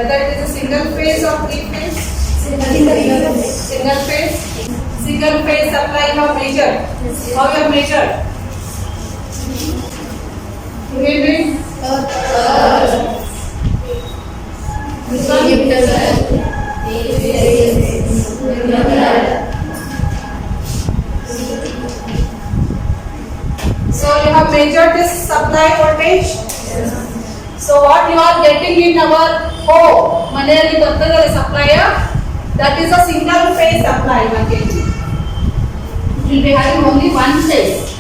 whether it is a single phase or three phase. Single phase. Single phase supply you have measured. How you have measured? So you have measured this supply voltage. So what you are getting in our home, maneyalli bartadalla supply, that is a single phase supply you are getting. It will be having only one phase.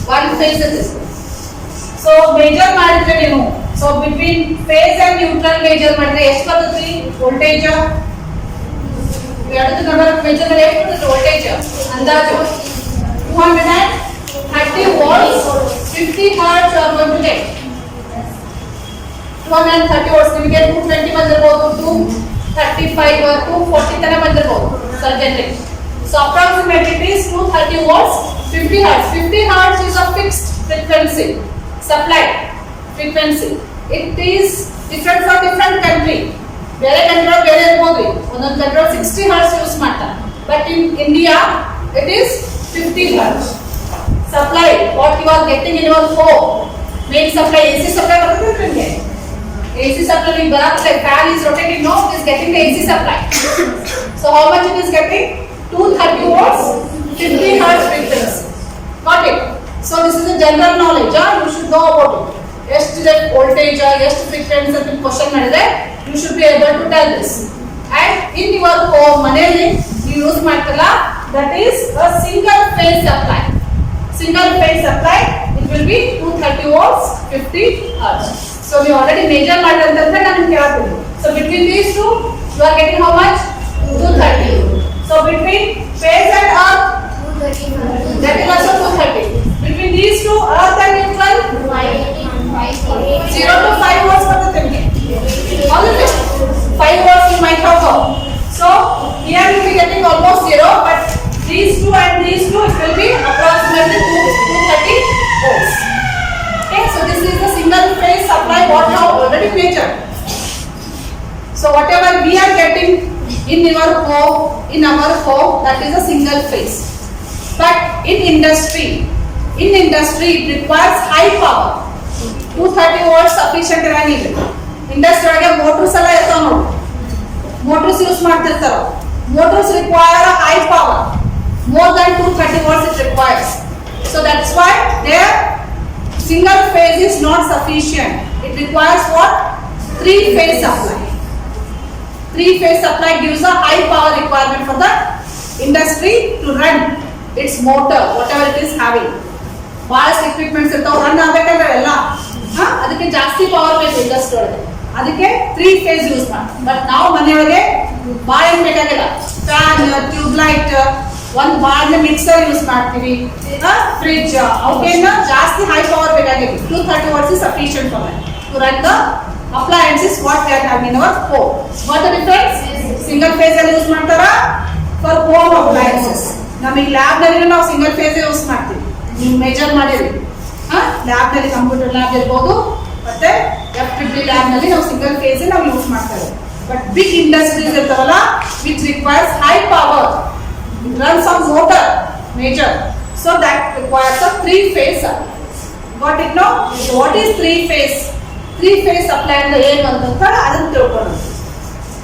One phase is this. So measure ಮಾಡಿದ್ರೆ ನೀವು, so between phase and neutral measure ಮಾಡಿದ್ರೆ ಎಷ್ಟು ಬರ್ತದೆ voltage? ಎರಡು number measure ಮಾಡಿದ್ರೆ ಎಷ್ಟು ಬರ್ತದೆ voltage ಅಂದಾಜು? 230 volts, 50 hertz you are going to get. 230 volts ನಿಮಗೆ 220 ಬಂದಿರಬಹುದು, 235 or 240 ತನಕ ಬಂದಿರಬಹುದು Sargent. So approximately it is 230 volts, 50 hertz. 50 hertz is a fixed frequency supply frequency. It is different for different country. ಬೇರೆ country ಬೇರೆ ಇರಬಹುದು, ಒಂದೊಂದು country 60 hertz use ಮಾಡ್ತಾರೆ, but in India it is 50 hertz supply. What you are getting in your home, main supply AC supply ಬರುತ್ತೆ ನಿಮಗೆ. AC supply ನಿಮಗೆ ಬರುತ್ತೆ, fan is rotating, no, it is getting the AC supply. So how much it is getting? 230 volts, 50 hertz frequency. Got it? So this is a general knowledge, you should know about it. ಎಷ್ಟು voltage, ಎಷ್ಟು frequency ಅಂತ question ಮಾಡಿದ್ರೆ you should be able to tell this. And in your home ಮನೆಯಲ್ಲಿ you use ಮಾಡ್ತಲ್ಲ, that is a single phase supply. Single phase supply, it will be 230 volts, 50 hertz. So we already measure ಮಾಡಿದಂತಂದ್ರೆ ನಾನು ಕೇಳ್ತೀನಿ. So between these two you are getting how much? 230. So between phase and earth, that is also 230. Between these two, earth and neutral, 0 to 5 volts ಬರುತ್ತೆ ನಿಮಗೆ. How is it? 5 volts you might have got. So here you will be getting almost 0, but these two and these two, it will be approximately 230 volts. Okay, so this is the single phase supply what you have already measured. So whatever we are getting in our home, that is a single phase. But in industry it requires high power. 230 volts sufficient ಇರಂಗಿಲ್ಲ. Industry ಒಳಗೆ motors ಎಲ್ಲ ಇರ್ತಾವ ನೋಡಿ, motors use ಮಾಡ್ತಿರ್ತಾರ. Motors require a high power, more than 230 volts it requires. So that's why their single phase is not sufficient. It requires what? 3-phase supply. 3-phase supply gives a high power requirement for the industry to run its motor, whatever it is having. ಬಹಳಷ್ಟು equipments ಇರ್ತಾವ, run ಆಗಬೇಕಂದ್ರೆ ಎಲ್ಲ ಅದಕ್ಕೆ ಜಾಸ್ತಿ power ಬೇಕು industry ಒಳಗೆ, ಅದಕ್ಕೆ 3-phase use ಮಾಡ್ತಾರೆ. ಬಟ್ ನಾವು ಮನೆಯೊಳಗೆ ಭಾಳ ಏನು ಬೇಕಾಗಿಲ್ಲ, ಫ್ಯಾನ್, ಟ್ಯೂಬ್ ಲೈಟ್, ಒಂದು ಭಾಳ ಮಿಕ್ಸರ್ ಯೂಸ್ ಮಾಡ್ತೀವಿ, ಫ್ರಿಡ್ಜ್, ಅವಕ್ಕೇನು ಜಾಸ್ತಿ ಹೈ ಪವರ್ ಬೇಕಾಗಿಲ್ಲ. 230 volts is sufficient for that to run the appliances what we are having in our home. What the difference? Single phase ಅಲ್ಲಿ ಯೂಸ್ ಮಾಡ್ತಾರಾ for home appliances. ನಮಗೆ lab ನಲ್ಲಿ ನಾವು single phase use ಮಾಡ್ತೀವಿ, ನೀವು measure ಮಾಡಿರಿ. Lab ನಲ್ಲಿ computer lab ಇರ್ಬೋದು, ಮತ್ತೆ FPB ಲ್ಯಾಬ್ ನಲ್ಲಿ ನಾವು ಸಿಂಗಲ್ ಫೇಸ್ ನಾವು ಯೂಸ್ ಮಾಡ್ತೇವೆ. ಬಟ್ ಬಿಗ್ ಇಂಡಸ್ಟ್ರೀಸ್ ಇರ್ತಾವಲ್ಲ, which requires high power, it runs on motor major, so that requires a 3-phase supply. Got it now? So what is 3-phase? 3-phase supply ಅಂದ್ರೆ ಏನು ಅಂತ ಅದನ್ನ ತಿಳ್ಕೊಳ್ಳೋಣ.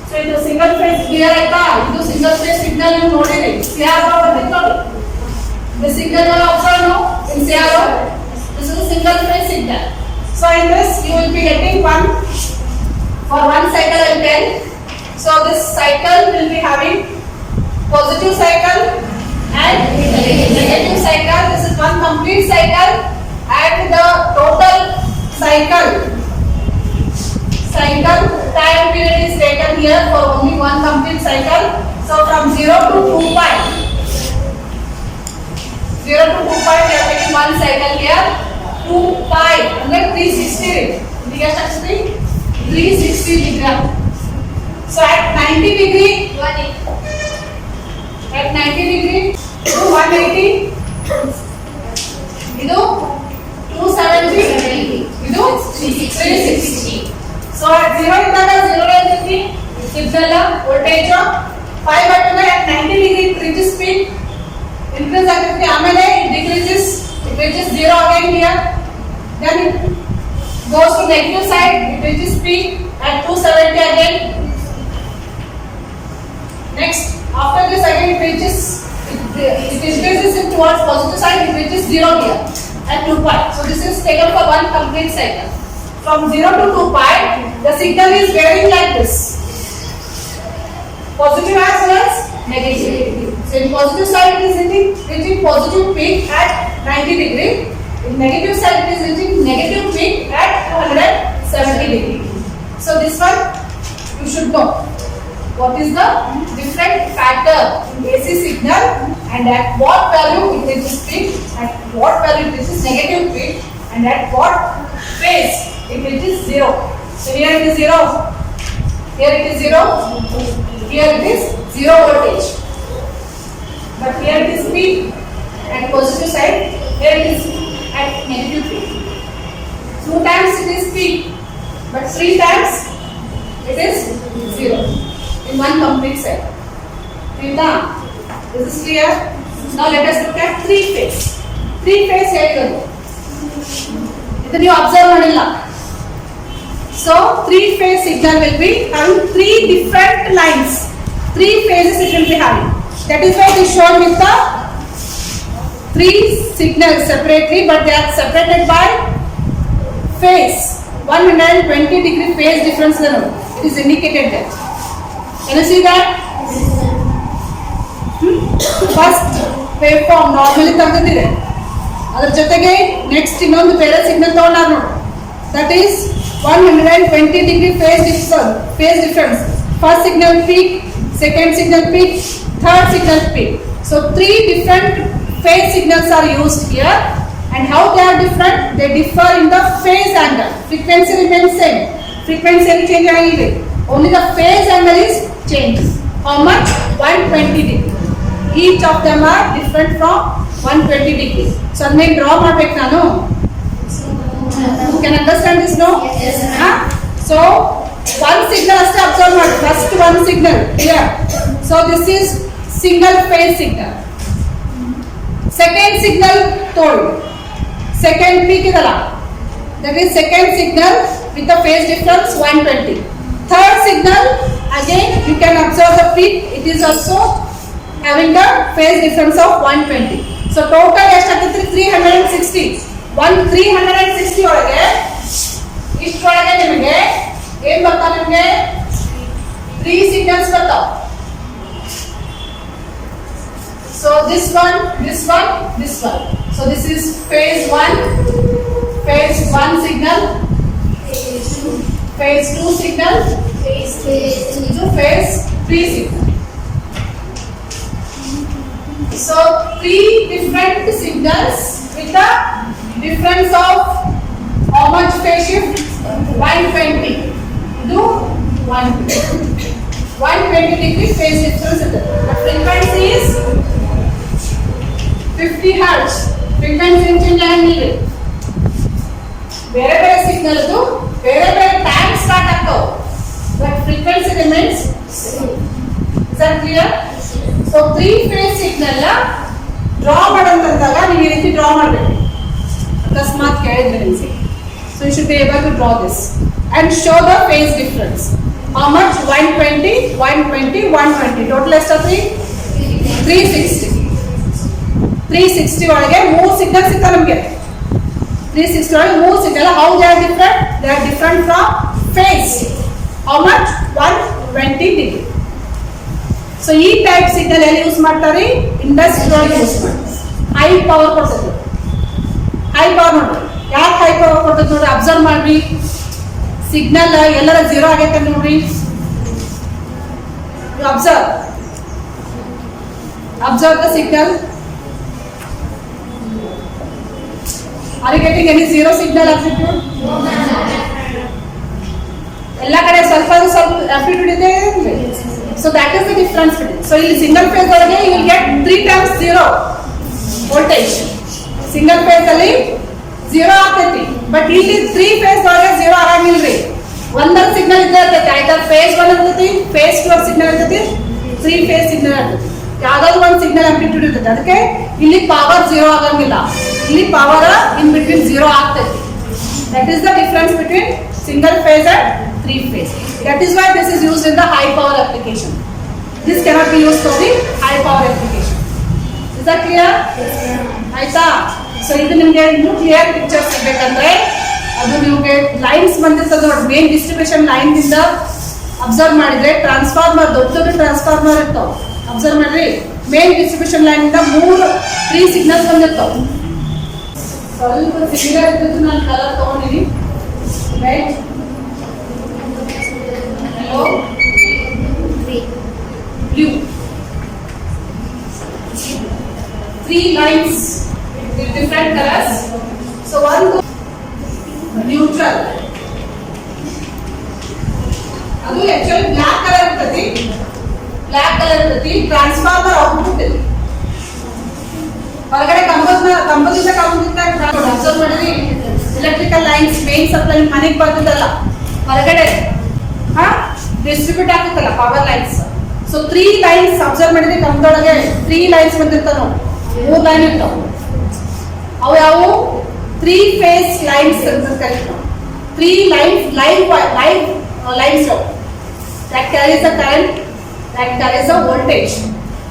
ಸೊ ಇದು single phase clear ಆಯ್ತಾ? ಇದು single phase signal ನೀವು ನೋಡಿರಿ, CRO ಬಂದಿತ್ತು ನೋಡಿ. The signal will also know in CRO. This is a single phase signal. So in this you will be getting one for one cycle and 10. So this cycle will be having positive cycle and negative cycle. This is one complete cycle, and the total cycle time period is taken here for only one complete cycle. So from 0 to 2 pi, 0 to 2 pi we are taking one cycle here. 2 pi ಅಂದ್ರೆ 360. ಇದಕ್ಕೆ ಎಷ್ಟು ಆಗ್ತದೆ? 360 degree. So at 90 degree, at 90 degree to 180, ಇದು 270, ಇದು 360. So So at 0 ಇದ್ದಾಗ 0 ಇರ್ತೈತಿ signal voltage 5 ಬರ್ತದೆ at 90 degree it reaches peak increase ಆಗ್ತೈತಿ ಆಮೇಲೆ it reaches 0 again here then it goes to negative side it reaches peak at 270 again. Next after this again it increases it towards positive side it reaches 0 here at 2 pi. So this is taken for one complete cycle. From 0 to 2 pi, the signal is varying like this. Positive as well as negative. So in positive side it is reaching positive peak at 90 degree. In negative side it is reaching negative peak at 270 degree. So this one you should know. What is the different factor in AC signal and at what value it reaches peak, at what value it reaches negative peak, and at what phase it reaches 0. So here it is 0, here it is 0, here it is 0 voltage. But here it is peak at positive side, here it is at negative peak. 2 times it is peak, but 3 times it is 0 in one complete cycle. Clear? This is clear? Now let us look at 3 phase. 3 phase here. You observe madilla. So 3 phase signal will be having 3 different lines. 3 phases it will be having. That is why it is shown with the 3 signals separately, but they are separated by phase. 120 degree phase difference it is indicated there. Can you see that? First waveform normally ತಗದಿದೆ ಅದರ ಜೊತೆಗೆ next ಇನ್ನೊಂದು ಬೇರೆ signal ತಗೊಂಡಾರ ನೋಡಿ that is 120 degree phase difference. First signal peak, second signal peak, third signal peak. So 3 different phase signals are used here, and how they are different? They differ in the phase angle. Frequency remains same. Frequency change agile. Only the phase angle is changed. How much? 120 degree. Each of them are different from 120 degree. So I draw ಮಾಡಬೇಕು ನಾನು. You can understand this, no? Yes. So one signal ಅಷ್ಟೇ observe ಮಾಡಿ. First one signal here. So this is single phase signal. Second signal told. Second peak ಇದಲ್ಲ. That is second signal with the phase difference 120. Third signal again you can observe the peak. It is also having the phase difference of 120. So total ಎಷ್ಟಾಗುತ್ತೆ 360. 360 ಒಳಗೆ ಇಷ್ಟೊಳಗೆ ನಿಮಗೆ ಏನು ಬರ್ತಾ ನಿಮಗೆ 3 signals ಬರ್ತಾವ. So this one, this one, this one. So this is phase 1 signal, phase 2 signal, phase 3 signal. So 3 different signals with the difference of how much phase shift? 120. Do 120 degree phase difference. The frequency is 50 hertz. Frequency change ಆಗಿಲ್ಲ. ಬೇರೆ ಬೇರೆ signal ಅದು ಬೇರೆ ಬೇರೆ time start ಆಗ್ತಾವ. But frequency remains same. Is that clear? So 3 phase signal draw ಮಾಡಂತಂದಾಗ ನೀವು ಈ ರೀತಿ ಡ್ರಾ ಮಾಡಬೇಕು. ಅಕಸ್ಮಾತ್ ಕೇಳಿದ್ರೆ ನಿಮಗೆ. So you should be able to draw this and show the phase difference. How much? 120, 120, 120. Total ಎಷ್ಟಾತ್ರಿ? 360. 360 ಒಳಗೆ 3 ಸಿಗ್ನಲ್ ಸಿಗ್ತಾ ನಮಗೆ. 360 ಒಳಗೆ 3 signal. How they are different? They are different from phase. How much? 120 degree. So ಈ type signal ಎಲ್ಲಿ use ಮಾಡ್ತಾರೆ? Industrial use ಮಾಡ್ತಾರೆ. High power ಕೊಡ್ತದೆ. High power ನೋಡ್ರಿ. ಯಾಕೆ ಹೈ ಪವರ್ ಕೊಡ್ತದೆ ನೋಡ್ರಿ, ಅಬ್ಸರ್ವ್ ಮಾಡ್ರಿ. ಸಿಗ್ನಲ್ ಎಲ್ಲರ 0 ಆಗೈತೆ ನೋಡ್ರಿ. Observe the signal. Are you getting any 0 signal amplitude? ಎಲ್ಲ ಕಡೆ ಸ್ವಲ್ಪ amplitude ಇದೆ. So that is the difference. So in single phase ಒಳಗೆ you will get 3 times 0 voltage. Single phase ಅಲ್ಲಿ 0 ಆಗ್ತೈತಿ, but ಇಲ್ಲಿ 3 phase ಒಳಗೆ 0 ಆಗಂಗಿಲ್ರಿ. ಒಂದರ ಸಿಗ್ನಲ್ ಇದ್ದೇ ಇರ್ತೈತಿ, ಆಯ್ತಾ? ಫೇಸ್ 1 ಇರ್ತೈತಿ, ಫೇಸ್ 2 ಸಿಗ್ನಲ್ ಇರ್ತೈತಿ, 3 ಫೇಸ್ ಸಿಗ್ನಲ್ ಇರ್ತೈತಿ. ಯಾವ್ದಾದ್ರು ಒಂದು ಸಿಗ್ನಲ್ ಆಂಪ್ಲಿಟ್ಯೂಡ್ ಇರ್ತೈತಿ. ಅದಕ್ಕೆ ಇಲ್ಲಿ ಪವರ್ 0 ಆಗಂಗಿಲ್ಲ, ಇಲ್ಲಿ ಪವರ್ ಇನ್ ಬಿಟ್ವೀನ್ 0 ಆಗ್ತೈತಿ. That is the difference between single phase and 3 phase. That is why this is used in the high power application. This cannot be used for the high power application. Is that clear? ಆಯ್ತಾ? So ಇದು ನಿಮಗೆ ಇನ್ನೂ clear picture ಸಿಗಬೇಕಂದ್ರೆ ಅದು ನಿಮಗೆ lines ಬಂದಿರ್ತದೆ ನೋಡಿ, main distribution line ಇಂದ observe ಮಾಡಿದ್ರೆ ಟ್ರಾನ್ಸ್ಫಾರ್ಮರ್, ದೊಡ್ಡ ದೊಡ್ಡ ಟ್ರಾನ್ಸ್ಫಾರ್ಮರ್ ಇರ್ತಾವೆ. ಅಬ್ಸರ್ವ್ ಮಾಡ್ರಿ, ಮೇನ್ ಡಿಸ್ಟ್ರಿಬ್ಯೂಷನ್ ಲೈನ್ ಇಂದ 3 ಸಿಗ್ನಲ್ಸ್ ಬಂದಿರ್ತಾವೆ. ಸ್ವಲ್ಪ ಸಿಮಿಲರ್ ಇದ್ದು ನಾನು ಕಲರ್ ತಗೊಂಡಿನಿ, right? Hello, blue, 3 lines with different colors. So one neutral, ಅದು actually black color ಇರ್ತೈತಿ, ಬ್ಲಾಕ್ ಕಲರ್ ಇರ್ತೈತಿ. ಟ್ರಾನ್ಸ್ಫಾರ್ಮರ್ ಔಟ್ಪುಟ್ ಇದೆ ಹೊರಗಡೆ ಕಂಬದಿಂದ ಅಬ್ಸರ್ವ್ ಮಾಡಿದ್ರಿ, ಎಲೆಕ್ಟ್ರಿಕಲ್ ಲೈನ್ಸ್ ಮೇನ್ ಸಪ್ಲೈ ಮನೆಗೆ ಬರ್ತದಲ್ಲ, ಹೊರಗಡೆ ಡಿಸ್ಟ್ರಿಬ್ಯೂಟ್ ಆಗ್ತದಲ್ಲ power lines. So 3 lines observe ಮಾಡಿದ್ರಿ, ಕಂಬದೊಳಗೆ 3 ಲೈನ್ಸ್ ಬಂದಿರ್ತಾವ ನೋಡಿ, 3 ಲೈನ್ ಇರ್ತಾವ. ಅವು ಯಾವ 3 ಫೇಸ್ ಲೈನ್ಸ್ ಅಂತ ಕರೀತಾವ. 3 lines lines that carries the current, that carries the voltage.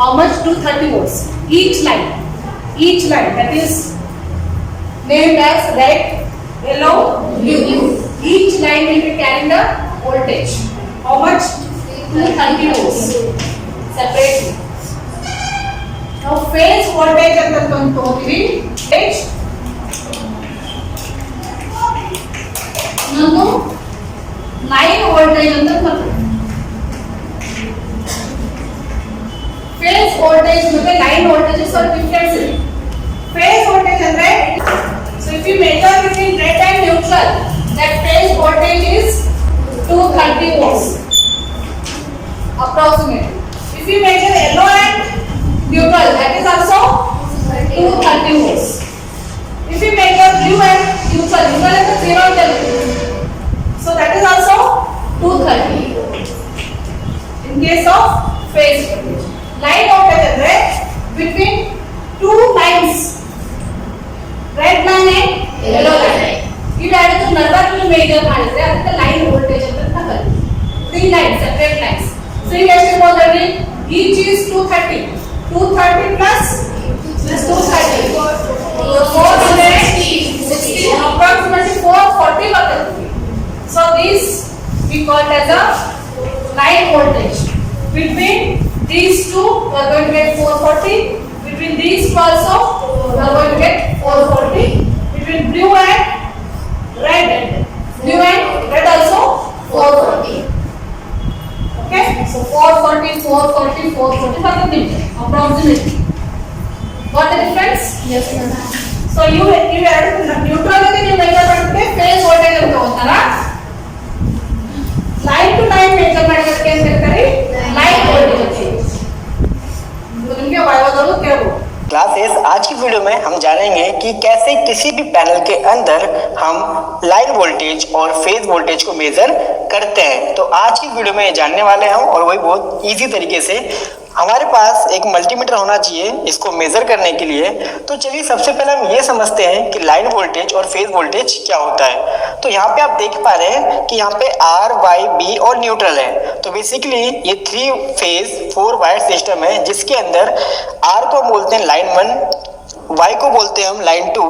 How much? 230 volts. Each line that is named as red, yellow, blue. Each line will be carrying the voltage. How much? 230 volts separately. Now phase voltage ಅಂತ ತಗೊಂತೀವಿ. Voltage ನಾನು line voltage ಅಂತ ಬರ್ತದೆ. Phase voltage ಮತ್ತೆ line voltage ಸ್ವಲ್ಪ difference ಇದೆ. Phase voltage ಅಂದ್ರೆ, so if you measure between red and neutral, that phase voltage is 230 volts approximately. If you measure yellow and neutral, that is also 230 volts. If you measure blue and neutral is 0 and so that is also 230 in case of phase voltage. Line voltage andre between 2 lines, red line and yellow line, ಇವೆರಡು ನಡುವೆ major ಮಾಡಿದ್ರೆ ಅದಕ್ಕೆ line voltage ಅಂತ ಕರೀತೀವಿ. 3 lines, separate lines. So ಈಗ ಎಷ್ಟು ಹೋದ್ರಿ, each is 230 plus 230 460 approximately 440 ಬರ್ತದೆ. So this we call as a line voltage. Between these two we are going to get 440. Between these two also we are going to get 440. Between blue and red also 440. Okay, so 440 approximately. Got the difference? Yes ma'am. So you neutral ಗೆ ನೀವು measure ಮಾಡಿದ್ರೆ phase voltage ಅಂತ ತಗೋತಾರ. Line to line major ಮಾಡೋದಕ್ಕೆ ಅಂತ ಹೇಳ್ತಾರೆ line voltage. ನಿಮಗೆ ವಾಯವಾದವರು ಕೇಳಬಹುದು. क्लासेस आज की वीडियो में हम जानेंगे कि कैसे किसी भी पैनल के अंदर हम लाइन वोल्टेज और फेज वोल्टेज को मेजर करते हैं. तो आज की वीडियो में ये जानने वाले हैं और वही बहुत इजी तरीके से. हमारे पास एक मल्टीमीटर होना चाहिए इसको मेजर करने के लिए. तो चलिए सबसे पहले हम ये समझते हैं कि लाइन वोल्टेज और फेज वोल्टेज क्या होता है. तो यहाँ पे आप देख पा रहे हैं कि यहाँ पे R, Y, B और न्यूट्रल है. तो बेसिकली ये 3 फेज 4 वायर सिस्टम है जिसके अंदर R को बोलते हैं लाइन 1, Y को बोलते हैं हम लाइन 2,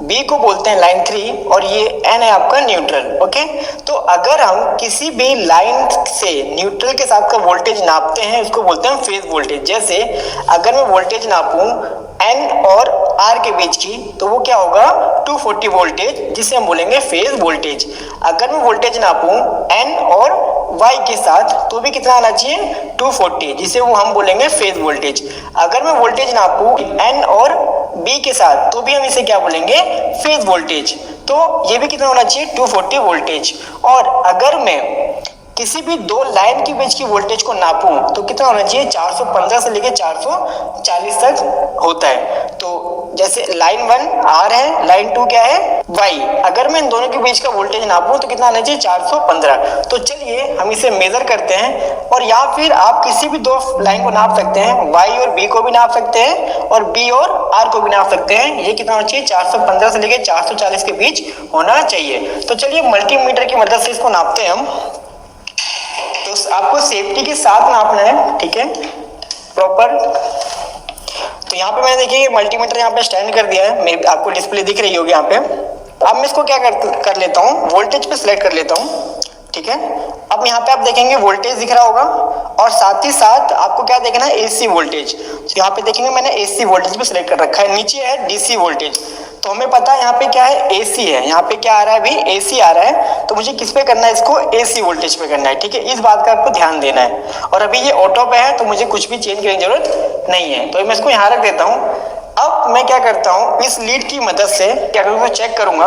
B को बोलते हैं लाइन 3 और ये N है आपका न्यूट्रल. ओके, तो अगर हम किसी भी लाइन से न्यूट्रल के साथ का वोल्टेज नापते हैं उसको बोलते हैं फेज वोल्टेज. जैसे अगर मैं वोल्टेज नापूं N और R के बीच की तो वो क्या होगा 240 वोल्टेज जिसे हम बोलेंगे फेज वोल्टेज. अगर मैं वोल्टेज नापूं N और Y के साथ तो भी कितना आना चाहिए 240 जिसे वो हम बोलेंगे फेज वोल्टेज. अगर मैं वोल्टेज नापूं N और B के साथ तो भी हम इसे क्या बोलेंगे फेज वोल्टेज. तो ये भी कितना होना चाहिए 240 वोल्टेज. और अगर मैं किसी भी दो लाइन के बीच की वोल्टेज को नापूं तो कितना होना चाहिए, 415 से लेके 440 तक होता है। तो जैसे लाइन 1 आर है, लाइन 2 क्या है, वाई। अगर मैं इन दोनों के बीच का वोल्टेज नापूं तो कितना आना चाहिए, 415। तो चलिए हम इसे मेजर करते हैं, और या फिर आप किसी भी दो लाइन को नाप सकते हैं, वाई और बी को भी नाप सकते हैं और बी और आर को भी नाप सकते हैं। ये कितना होना चाहिए, 415 से लेके 440 के बीच होना चाहिए। तो चलिए मल्टीमीटर की मदद से इसको नापते हैं हम। तो आपको सेफ्टी के साथ नापना है, ठीक है, प्रॉपर। तो यहाँ पे मैंने देखिए मल्टीमीटर यहाँ पे स्टैंड कर दिया है, मैं आपको डिस्प्ले दिख रही होगी यहाँ पे। अब मैं इसको क्या कर लेता हूँ, वोल्टेज पे सिलेक्ट कर लेता हूँ, ठीक है। अब यहाँ पे आप देखेंगे वोल्टेज दिख रहा होगा, और साथ ही साथ आपको क्या देखना है, एसी वोल्टेज। तो यहाँ पे देखेंगे मैंने एसी वोल्टेज पे सिलेक्ट कर रखा है। नीचे है डीसी वोल्टेज, तो हमें पता है यहाँ पे क्या है, एसी है। यहाँ पे क्या आ रहा है, अभी एसी आ रहा है, तो मुझे किस पे करना है, इसको एसी वोल्टेज पे करना है, ठीक है। इस बात का आपको ध्यान देना है। और अभी ये ऑटो पे है तो मुझे कुछ भी चेंज करने की जरूरत नहीं है, तो मैं इसको यहाँ रख देता हूँ। अब मैं क्या करता हूँ, इस लीड की मदद से क्या करूँगा, चेक करूंगा।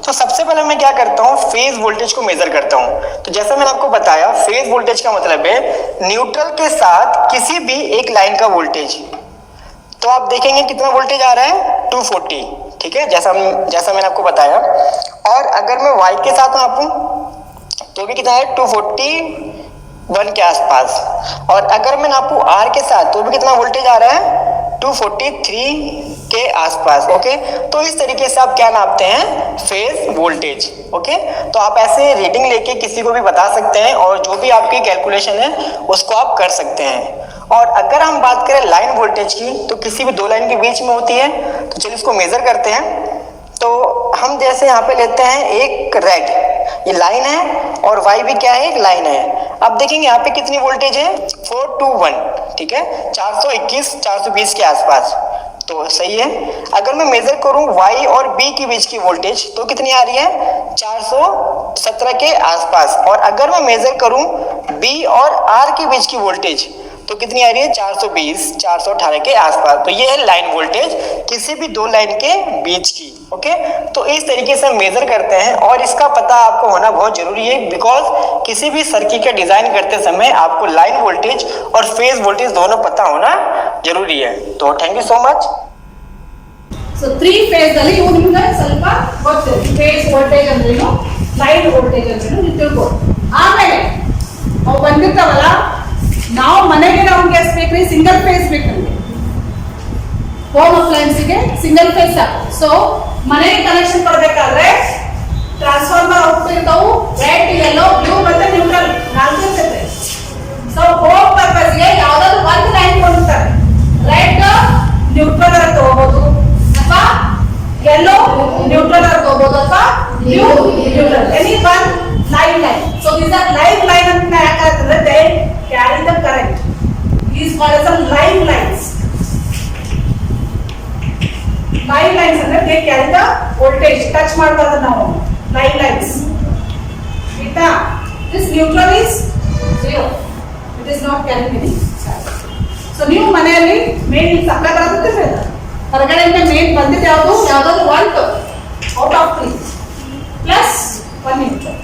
तो सबसे पहले मैं क्या करता हूँ, फेज वोल्टेज को मेजर करता हूँ। तो जैसा मैंने आपको बताया, फेज वोल्टेज का मतलब है न्यूट्रल के साथ किसी भी एक लाइन का वोल्टेज। तो आप देखेंगे कितना वोल्टेज आ रहा है, 240, ठीक है, जैसा मैंने आपको बताया। और अगर मैं वाई के साथ नापूं तो भी कितना है, 241 के आसपास। और अगर मैं नापूं आर के साथ तो भी कितना वोल्टेज आ रहा है, 243 के आसपास। ओके, तो इस तरीके से आप क्या नापते हैं, फेज वोल्टेज। ओके, तो आप ऐसे रीडिंग लेके किसी को भी बता सकते हैं, और जो भी आपकी कैलकुलेशन है उसको आप कर सकते हैं। और अगर हम बात करें लाइन वोल्टेज की, तो किसी भी दो लाइन के बीच में होती है। तो चलिए इसको मेजर करते हैं। तो हम जैसे यहाँ पे लेते हैं एक रेड, ये लाइन है, और वाई भी क्या है, एक लाइन है। अब देखेंगे यहाँ पे कितनी वोल्टेज है, 421, ठीक है, 421 420 के आसपास, तो सही है। अगर मैं मेजर करूं वाई और बी के बीच की वोल्टेज तो कितनी आ रही है, 417 के आसपास। और अगर मैं मेजर करूं बी और आर के बीच की वोल्टेज तो कितनी आ रही है, 420 418 के आसपास। तो ये है लाइन वोल्टेज किसी भी दो लाइन के बीच की। ओके, तो इस तरीके से मेजर करते हैं, और इसका पता आपको होना बहुत जरूरी है, बिकॉज किसी भी सर्किट का डिजाइन करते समय आपको लाइन वोल्टेज और फेज वोल्टेज दोनों पता होना जरूरी है। तो thank you so much. So 3 phase ಅಲ್ಲಿ ಇವು ನಿಮಗೆ ಸ್ವಲ್ಪ ಗೊತ್ತಿದೆ, ಫೇಸ್ ವೋಲ್ಟೇಜ್ ಅಂದ್ರೇನು, ಲೈನ್ ವೋಲ್ಟೇಜ್ ಅಂದ್ರೇನು ನೀವು ತಿಳ್ಕೊಳ್ಳಿ. ಆಮೇಲೆ ಅವು ಬಂದಿರ್ತಾವಲ್ಲ, ನಾವು ಮನೆಗೆ ನಮ್ಗೆ ಎಷ್ಟು ಬೇಕ್ರಿ, ಸಿಂಗಲ್ ಫೇಸ್ ಬೇಕು ನಮಗೆ ಹೋಮ್ ಅಪ್ಲಯನ್ಸ್ಗೆ ಸಿಂಗಲ್ ಫೇಸ್ ಸಾಕು. ಸೊ ಮನೆಗೆ ಕನೆಕ್ಷನ್ ಕೊಡಬೇಕಾದ್ರೆ ಟ್ರಾನ್ಸ್ಫಾರ್ಮರ್ ಹೋಗ್ತಿರ್ತಾವು, ರೆಡ್ ಯೆಲ್ಲೋ ಬ್ಲೂ ಮತ್ತೆ ನ್ಯೂಟ್ರಲ್ 4 ಇರ್ತದೆ. ಸೊ ಹೋಮ್ ಪರ್ಪಸ್ಗೆ ಯಾವ್ದಾದ್ರು ಒಂದು ಲೈನ್ ಕೊಡ್ತಾರೆ, ರೆಡ್ ನ್ಯೂಟ್ರಲ್ ಅಂತ ತಗೋಬಹುದು, ಅಥವಾ ಯೆಲ್ಲೋ ನ್ಯೂಟ್ರಲ್ ಅಂತ ತಗೋಬಹುದು, ಅಥವಾ blue neutral, any one line. So these are line ಅಂತ ಯಾಕಂದ್ರೆ they carry the current, is called as line lines. Line lines ಅಂದ್ರೆ they carry the voltage, touch ಮಾಡಬಾರ್ದು ನಾವು, ಲೈನ್ ಲೈನ್ಸ್. ಆಯ್ತಾ, this neutral is 0, it is not carrying any charge. So ನೀವು ಮನೆಯಲ್ಲಿ main supply ಬರುತ್ತೆ, ಹೊರಗಡೆಯಿಂದ ಮೇನ್ ಬಂದಿದ್ದು ಯಾವ್ದಾದ್ರು 1 out of 3 plus 1 neutral.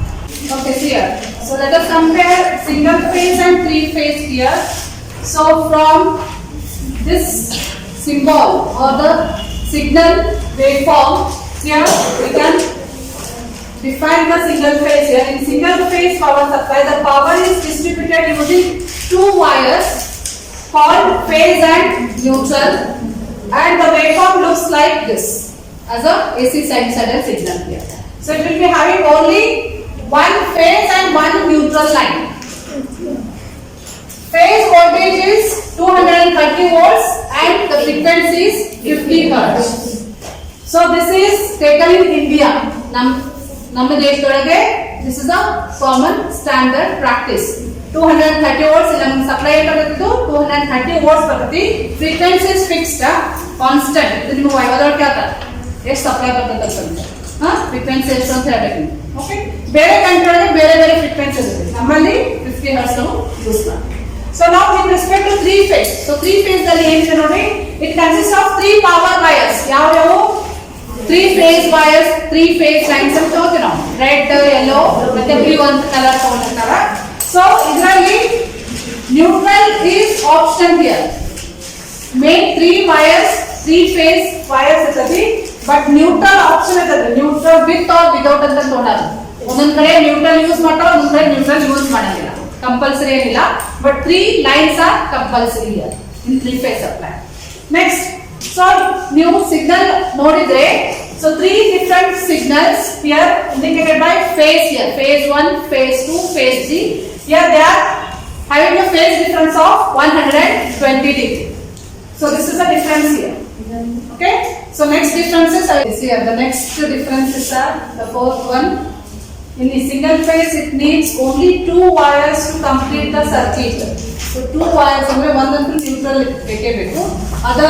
Okay, here. So let us compare single phase and three phase here. So from this symbol or the signal waveform here, we can define the single phase here. In single phase power supply, the power is distributed using 2 wires called phase and neutral, and the waveform looks like this as a AC sinusoidal signal here. So it will be having only one phase and one neutral line. Phase voltage is 230 volts and the frequency is 50 hertz. So this is taken in India. ನಮ್ಮ ದೇಶದೊಳಗೆ this is a common standard practice. 230 volts ನಮ್ಮ supply ಬರುತ್ತೆ, 230 volts ಬರುತ್ತೆ. Frequency is fixed, constant. ಇದು ನಿಮಗೆ ವೈವಾದೊಳಗೆ ಕೇಳ್ತಾರೆ ಎಷ್ಟು supply ಬರ್ತದೆ ಅಂತ, ಫ್ರೀಕ್ವೆನ್ಸಿ ಎಷ್ಟು ಅಂತ ಹೇಳಬೇಕು. ಓಕೆ, ಬೇರೆ ಕಂಟ್ರಿ ಒಳಗೆ ಬೇರೆ ಬೇರೆ ಫ್ರೀಕ್ವೆನ್ಸಿ ಇರುತ್ತೆ, ನಮ್ಮಲ್ಲಿ 50 ಹರ್ಟ್ಜ್ ನಾವು ಯೂಸ್ ಮಾಡ್ತೀವಿ. ಸೊ ನಾವು with respect to 3 phase, so 3 phase ಅಲ್ಲಿ ಏನಿದೆ ನೋಡಿ, it consist of 3 power wires. ಯಾವ 3 ಫೇಸ್ ವೈರ್ಸ್, 3 ಫೇಸ್ ಲೈನ್ಸ್ ಅಂತ ತಗೋತೀವಿ ನಾವು, ರೆಡ್ ಯೆಲ್ಲೋ ಮತ್ತೆ ಬ್ಲೂ ಅಂತ ಕಲರ್ ತಗೊಂಡಿರ್ತಾರ. So ಇದರಲ್ಲಿ neutral is option here. Main 3 wires, 3 phase wires ಇರ್ತದೆ, but neutral option ಇರ್ತದೆ. Neutral with or without ಅಂತ ನೋಡೋದು. ಒಂದೊಂದ್ ಕಡೆ ನ್ಯೂಟ್ರಲ್ ಯೂಸ್ ಮಾಡ್ತಾರೆ, ಒಂದೊಂದ್ ಕಡೆ ನ್ಯೂಟ್ರಲ್ ಯೂಸ್ ಮಾಡಂಗಿಲ್ಲ. ಕಂಪಲ್ಸರಿ ಏನಿಲ್ಲ, but 3 lines are compulsory here in 3 phase supply. Next, so ನೀವು ಸಿಗ್ನಲ್ ನೋಡಿದ್ರೆ, so 3 different signals here indicated by phase here. Phase 1, phase 2, phase 3. Here they are having a phase difference of 120 degree. So this is the difference here. Okay. So next differences are here. The next differences are the fourth one. In the single phase, it needs only 2 wires to complete the circuit. So 2 wires ಅಂದ್ರೆ ಒಂದಂತೂ neutral ಬೇಕೇ ಬೇಕು. Other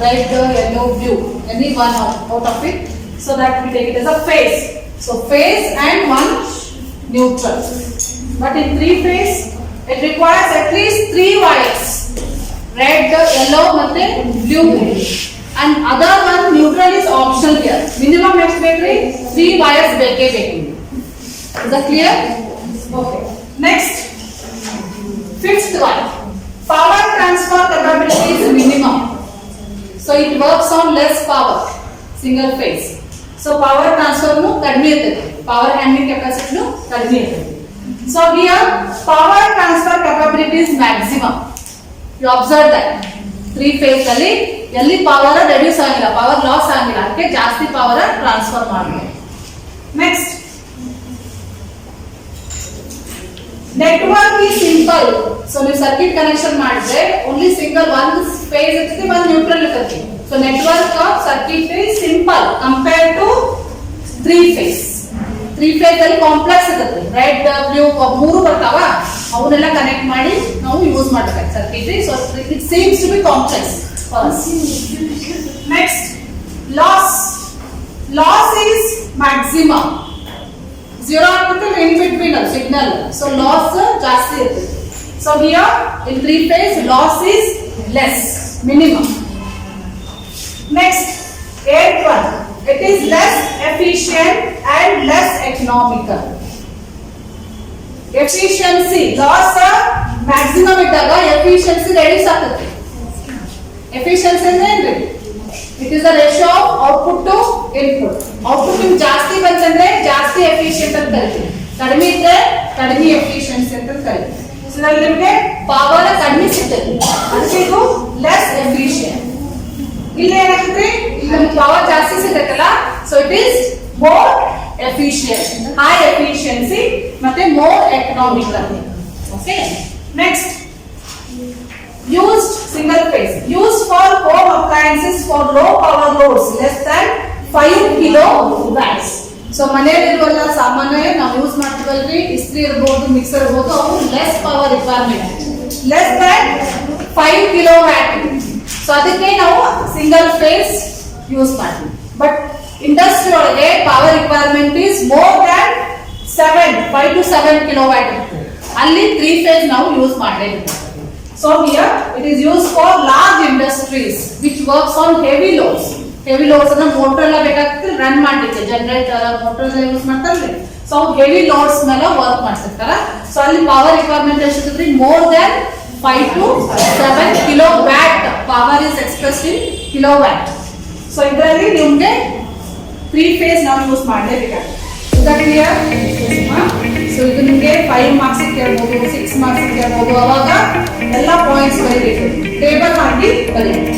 red, yellow, blue, any one out of it. So that we take it as a phase. So phase and one neutral. But in 3 phase, it requires at least 3 wires. Red, yellow, ಮತ್ತೆ blue. And other one neutral is optional here. Minimum ಎಷ್ಟು ಬೇಕ್ರಿ 3 wires ಬೇಕೇ ಬೇಕು. Is that clear? Okay. Next, fifth one. Power transfer capability is minimum. So it works on less power. Single phase. So power transfer nu kadme irtade. Power handling capacity nu kadme irtade. So here power transfer capability is maximum. You observe that 3 phase ಅಲ್ಲಿ ಎಲ್ಲಿ power reduce ಆಗಿಲ್ಲ, power loss ಆಗಿಲ್ಲ, ಅದಕ್ಕೆ ಜಾಸ್ತಿ power transfer ಮಾಡಬೇಕು. Next, network is simple. So ನೀವು circuit connection ಮಾಡಿದ್ರೆ only single one phase ಇರ್ತದೆ, ಒಂದು ನ್ಯೂಟ್ರಲ್ ಇರ್ತದೆ. So network of circuit is simple compared to 3 phase. 3 phase ಅಲ್ಲಿ ಕಾಂಪ್ಲೆಕ್ಸ್ ಇರ್ತದೆ. ರೆಡ್, ಬ್ಲೂ ಮೂರು ಬರ್ತಾವ, ಅವನ್ನೆಲ್ಲ ಕನೆಕ್ಟ್ ಮಾಡಿ ನಾವು ಯೂಸ್ ಮಾಡಬೇಕು circuit. So it seems to be complex for us. Next, loss is maximum. 0 ಆಗ್ತದೆ in between signal. So loss ಜಾಸ್ತಿ ಇರ್ತದೆ. So here in 3 phase loss is less, minimum. Next, 8th one. It is less efficient and less economical. Efficiency, loss maximum ಇದ್ದಾಗ efficiency reduce ಆಗ್ತದೆ. Efficiency ಅಂದ್ರೆ it is the ratio of output to input. Output ನಿಮ್ಗೆ ಜಾಸ್ತಿ ಬಂತಂದ್ರೆ ಜಾಸ್ತಿ efficient ಅಂತ ಕರಿತೀವಿ, ಕಡಿಮೆ ಇದ್ರೆ ಕಡಿಮೆ ಎಫಿಷಿಯನ್ಸಿ ಅಂತ ಕರಿತೀವಿ. ಸೊ ಇದ್ರಲ್ಲಿ ನಿಮಗೆ ಪವರ್ ಕಡಿಮೆ ಸಿಗ್ತದೆ, ಅದಕ್ಕೆ ಇದು ಲೆಸ್ ಎಫಿಷಿಯಂಟ್. ಇಲ್ಲಿ ಏನಾಗುತ್ತೆ, ಇಲ್ಲಿ ಪವರ್ ಜಾಸ್ತಿ ಸಿಗತ್ತಲ್ಲ, so it is more efficient, high efficiency ಮತ್ತೆ more economical. Okay. Next, used single phase, used for home appliances for low power loads less than 5 kilowatts. So ಮನೆಯಲ್ಲಿರುವಲ್ಲ ಸಾಮಾನ್ಯ ನಾವು ಯೂಸ್ ಮಾಡ್ತೀವಲ್ರಿ, ಇಸ್ತ್ರಿ ಇರಬಹುದು, ಮಿಕ್ಸರ್ ಇರಬಹುದು, ಅವು less power requirement, less than 5 kilowatt. So ಅದಕ್ಕೆ ನಾವು single phase use ಮಾಡ್ತೀವಿ. But industry ಒಳಗೆ power requirement is more than 5 to 7 kilowatt ಇರ್ತದೆ, ಅಲ್ಲಿ 3 phase ನಾವು ಯೂಸ್ ಮಾಡಲೇಬೇಕು. So here it is used for large industries which works on heavy loads. Heavy loads ಅನ್ನ motor ಎಲ್ಲ ಬೇಕಾಗ್ತದೆ ರನ್ ಮಾಡ್ಲಿಕ್ಕೆ, ಜನರೇಟರ್ ಮೋಟರ್ ಎಲ್ಲ ಯೂಸ್ ಮಾಡ್ತಾರೆ. ಸೊ ಹೆವಿ ಲೋಡ್ಸ್ ಮೇಲೆ ವರ್ಕ್ ಮಾಡ್ತಿರ್ತಾರೆ. ಸೊ ಅಲ್ಲಿ ಪವರ್ ರಿಕ್ವೈರ್ಮೆಂಟ್ ಎಷ್ಟಿರ್ತದೆ, more than 5 to 7 kilowatt. Power is expressed in kilowatt. So ಇದರಲ್ಲಿ ನಿಮಗೆ 3 phase ನಾವು ಯೂಸ್ ಮಾಡಲೇಬೇಕಾಗ್ತದೆ. ಸೊ ಇದು ನಿಮಗೆ 5 ಮಾರ್ಕ್ಸ್ ಕೇಳಬಹುದು, 6 ಮಾರ್ಕ್ಸ್ ಕೇಳಬಹುದು. ಅವಾಗ ಎಲ್ಲ ಪಾಯಿಂಟ್ಸ್ ಬರೀಬೇಕು, ಟೇಬಲ್ ಹಾಕಿ ಬರೀಬೇಕು.